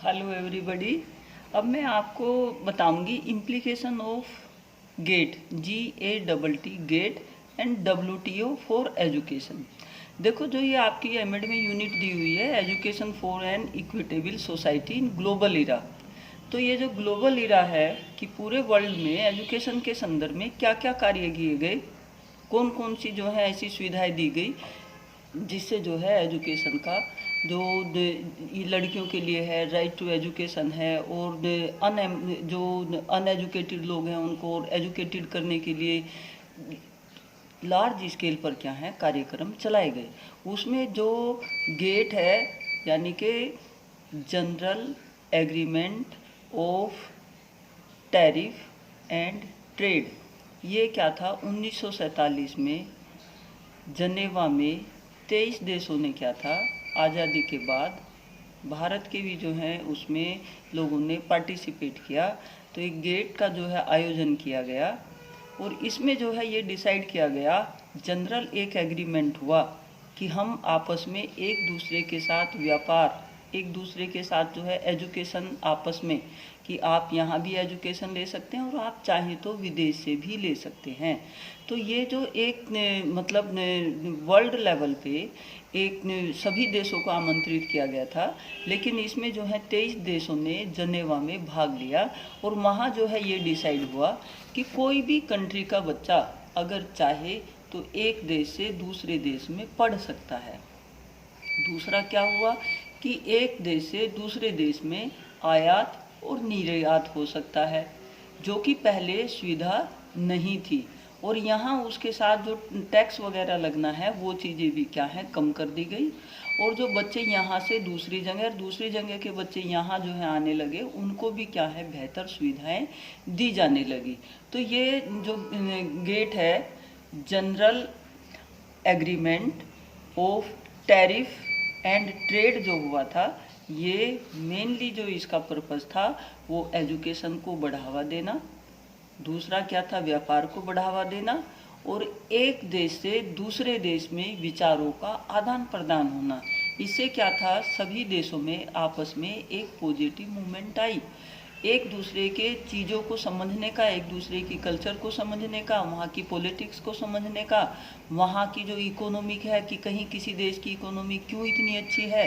Hello everybody. अब मैं आपको बताऊंगी implication of GATT, GATT GATT and WTO for education. देखो, जो ये आपकी एमएड में यूनिट दी हुई है, education for an equitable society in global era. तो ये जो ग्लोबल इरा है कि पूरे वर्ल्ड में एजुकेशन के संदर्भ में क्या क्या कार्य किए गए, कौन कौन सी जो है ऐसी सुविधाएं दी गई जिससे जो है एजुकेशन का जो लड़कियों के लिए है राइट टू एजुकेशन है, और जो अनएजुकेटेड लोग हैं उनको एजुकेटेड करने के लिए लार्ज स्केल पर क्या है कार्यक्रम चलाए गए। उसमें जो गेट है यानी कि general agreement of tariff and trade, ये क्या था 1947 में जनेवा में 23 देशों ने क्या था आज़ादी के बाद, भारत के भी जो हैं उसमें लोगों ने पार्टिसिपेट किया। तो एक गेट का जो है आयोजन किया गया और इसमें जो है ये डिसाइड किया गया, जनरल एक एग्रीमेंट हुआ कि हम आपस में एक दूसरे के साथ व्यापार, एक दूसरे के साथ जो है एजुकेशन आपस में, कि आप यहाँ भी एजुकेशन ले सकते हैं और आप चाहें तो विदेश से भी ले सकते हैं। तो ये जो एक मतलब वर्ल्ड लेवल पे एक सभी देशों को आमंत्रित किया गया था, लेकिन इसमें जो है 23 देशों ने जनेवा में भाग लिया और वहाँ जो है ये डिसाइड हुआ कि कोई भी कंट्री का बच्चा अगर चाहे तो एक देश से दूसरे देश में पढ़ सकता है। दूसरा क्या हुआ कि एक देश से दूसरे देश में आयात और निर्यात हो सकता है, जो कि पहले सुविधा नहीं थी। और यहाँ उसके साथ जो टैक्स वगैरह लगना है वो चीज़ें भी क्या है कम कर दी गई। और जो बच्चे यहाँ से दूसरी जगह और दूसरी जगह के बच्चे यहाँ जो है आने लगे, उनको भी क्या है बेहतर सुविधाएं दी जाने लगी। तो ये जो गेट है, general agreement of tariff and trade जो हुआ था, ये मेनली जो इसका पर्पस था वो एजुकेशन को बढ़ावा देना, दूसरा क्या था व्यापार को बढ़ावा देना, और एक देश से दूसरे देश में विचारों का आदान प्रदान होना। इससे क्या था सभी देशों में आपस में एक पॉजिटिव मूवमेंट आई, एक दूसरे के चीज़ों को समझने का, एक दूसरे की कल्चर को समझने का, वहाँ की पॉलिटिक्स को समझने का, वहाँ की जो इकोनॉमिक है कि कहीं किसी देश की इकोनॉमी क्यों इतनी अच्छी है,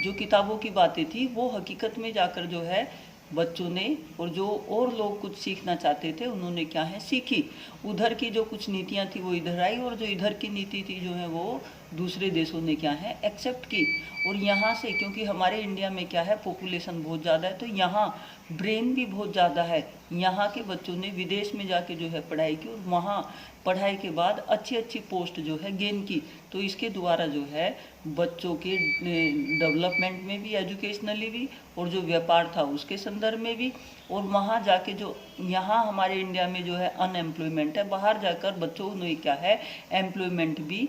जो किताबों की बातें थी वो हकीकत में जाकर जो है बच्चों ने, और जो और लोग कुछ सीखना चाहते थे उन्होंने क्या है सीखी। उधर की जो कुछ नीतियाँ थी वो इधर आई, और जो इधर की नीति थी जो है वो दूसरे देशों ने क्या है एक्सेप्ट की। और यहाँ से क्योंकि हमारे इंडिया में क्या है पॉपुलेशन बहुत ज़्यादा है, तो यहाँ ब्रेन भी बहुत ज़्यादा है, यहाँ के बच्चों ने विदेश में जाके जो है पढ़ाई की और वहाँ पढ़ाई के बाद अच्छी अच्छी पोस्ट जो है गेन की। तो इसके द्वारा जो है बच्चों के डेवलपमेंट में भी, एजुकेशनली भी, और जो व्यापार था उसके संदर्भ में भी। और वहाँ जाके जो यहाँ हमारे इंडिया में जो है अनएम्प्लॉयमेंट है, बाहर जाकर बच्चों ने क्या है एम्प्लॉयमेंट भी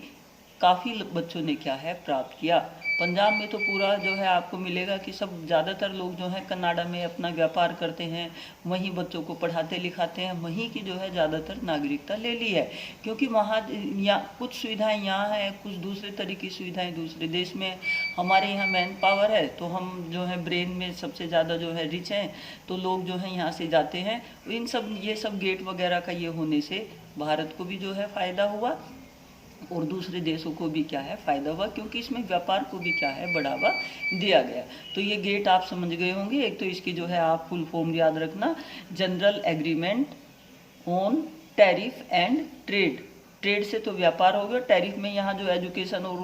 काफ़ी बच्चों ने क्या है प्राप्त किया। पंजाब में तो पूरा जो है आपको मिलेगा कि सब ज़्यादातर लोग जो हैं कनाडा में अपना व्यापार करते हैं, वहीं बच्चों को पढ़ाते लिखाते हैं, वहीं की जो है ज़्यादातर नागरिकता ले ली है, क्योंकि वहाँ या कुछ सुविधाएं यहाँ हैं, कुछ दूसरे तरीके की सुविधाएं दूसरे देश में। हमारे यहाँ मैन पावर है तो हम जो है ब्रेन में सबसे ज़्यादा जो है रिच हैं, तो लोग जो है यहाँ से जाते हैं। इन सब ये सब गेट वगैरह का ये होने से भारत को भी जो है फ़ायदा हुआ और दूसरे देशों को भी क्या है फ़ायदा हुआ, क्योंकि इसमें व्यापार को भी क्या है बढ़ावा दिया गया। तो ये गेट आप समझ गए होंगे। एक तो इसकी जो है आप फुल फॉर्म याद रखना, general agreement on tariff and trade. Trade से तो व्यापार हो गया, टैरिफ में यहाँ जो एजुकेशन और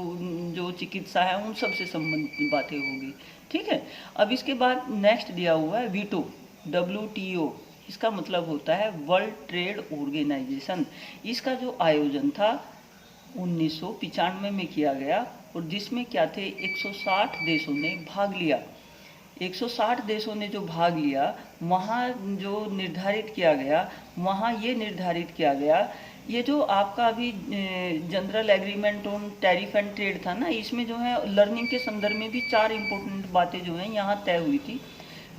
जो चिकित्सा है उन सब से संबंधित बातें होगी। ठीक है। अब इसके बाद नेक्स्ट दिया हुआ है वीटो, WTO। इसका मतलब होता है वर्ल्ड ट्रेड ऑर्गेनाइजेशन। इसका जो आयोजन था 1995 में किया गया, और जिसमें क्या थे 160 देशों ने भाग लिया। 160 देशों ने जो भाग लिया, वहाँ जो निर्धारित किया गया, वहाँ ये निर्धारित किया गया, ये जो आपका अभी general agreement on tariff and trade था ना, इसमें जो है लर्निंग के संदर्भ में भी 4 इम्पोर्टेंट बातें जो हैं यहाँ तय हुई थी।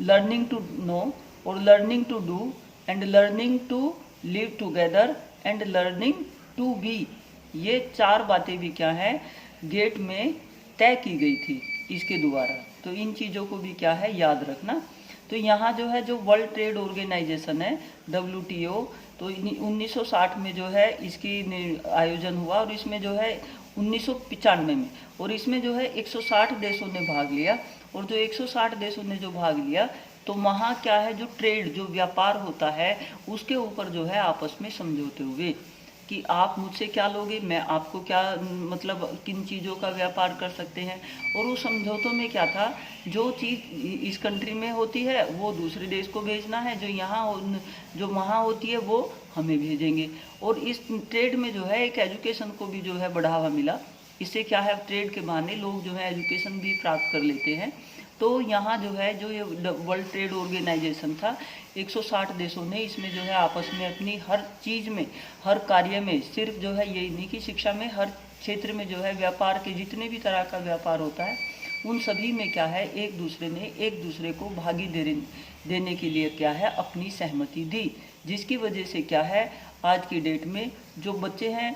लर्निंग टू नो, और learning to do, and learning to live together, and learning to be. ये 4 बातें भी क्या है गेट में तय की गई थी इसके द्वारा। तो इन चीज़ों को भी क्या है याद रखना। तो यहाँ जो है जो वर्ल्ड ट्रेड ऑर्गेनाइजेशन है WTO, तो 1960 में जो है इसकी आयोजन हुआ और इसमें जो है 1995 में, और इसमें जो है 160 देशों ने भाग लिया। और जो 160 देशों ने जो भाग लिया तो वहाँ क्या है जो ट्रेड जो व्यापार होता है उसके ऊपर जो है आपस में समझौते हुए कि आप मुझसे क्या लोगे, मैं आपको क्या, मतलब किन चीज़ों का व्यापार कर सकते हैं। और उस समझौतों में क्या था, जो चीज़ इस कंट्री में होती है वो दूसरे देश को भेजना है, जो वहाँ होती है वो हमें भेजेंगे। और इस ट्रेड में जो है एक एजुकेशन को भी जो है बढ़ावा मिला। इससे क्या है ट्रेड के बहाने लोग जो है एजुकेशन भी प्राप्त कर लेते हैं। तो यहाँ जो है जो ये वर्ल्ड ट्रेड ऑर्गेनाइजेशन था 160 देशों ने इसमें जो है आपस में अपनी हर चीज़ में, हर कार्य में, सिर्फ जो है यही नहीं कि शिक्षा में, हर क्षेत्र में जो है व्यापार के जितने भी तरह का व्यापार होता है उन सभी में क्या है एक दूसरे ने एक दूसरे को देने के लिए क्या है अपनी सहमति दी। जिसकी वजह से क्या है आज की डेट में जो बच्चे हैं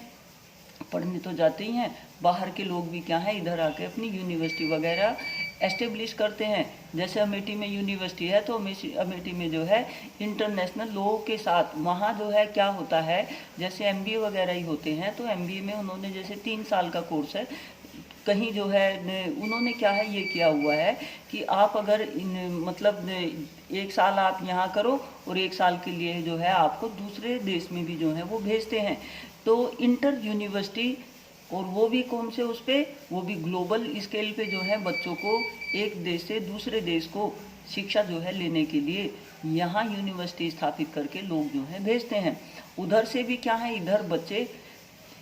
पढ़ने तो जाते ही हैं, बाहर के लोग भी क्या हैं इधर आके अपनी यूनिवर्सिटी वगैरह एस्टेब्लिश करते हैं। जैसे अमेठी में यूनिवर्सिटी है तो अमेठी में जो है इंटरनेशनल लोगों के साथ वहाँ जो है क्या होता है, जैसे MBA वगैरह ही होते हैं तो MBA में उन्होंने जैसे 3 साल का कोर्स है, कहीं जो है उन्होंने क्या है ये किया हुआ है कि आप अगर मतलब 1 साल आप यहाँ करो और 1 साल के लिए जो है आपको दूसरे देश में भी जो है वो भेजते हैं। तो इंटर यूनिवर्सिटी, और वो भी कौन से उस पर, वो भी ग्लोबल स्केल पे जो है बच्चों को एक देश से दूसरे देश को शिक्षा जो है लेने के लिए यहाँ यूनिवर्सिटी स्थापित करके लोग जो है भेजते हैं। उधर से भी क्या है इधर बच्चे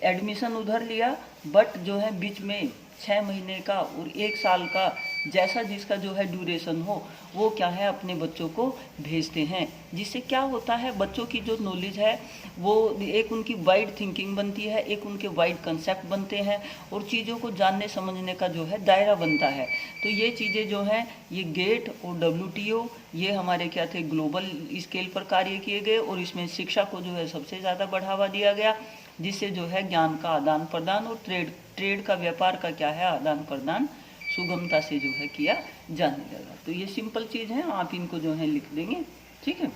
एडमिशन उधर लिया, बट जो है बीच में 6 महीने का और 1 साल का जैसा जिसका जो है ड्यूरेशन हो वो क्या है अपने बच्चों को भेजते हैं। जिससे क्या होता है बच्चों की जो नॉलेज है वो एक उनकी वाइड थिंकिंग बनती है, एक उनके वाइड कंसेप्ट बनते हैं और चीज़ों को जानने समझने का जो है दायरा बनता है। तो ये चीज़ें जो हैं ये गेट और WTO ये हमारे क्या थे ग्लोबल स्केल पर कार्य किए गए और इसमें शिक्षा को जो है सबसे ज़्यादा बढ़ावा दिया गया, जिससे जो है ज्ञान का आदान प्रदान और ट्रेड का व्यापार का क्या है आदान प्रदान सुगमता से जो है किया जाने लगा। तो ये सिंपल चीज़ है, आप इनको जो है लिख देंगे, ठीक है।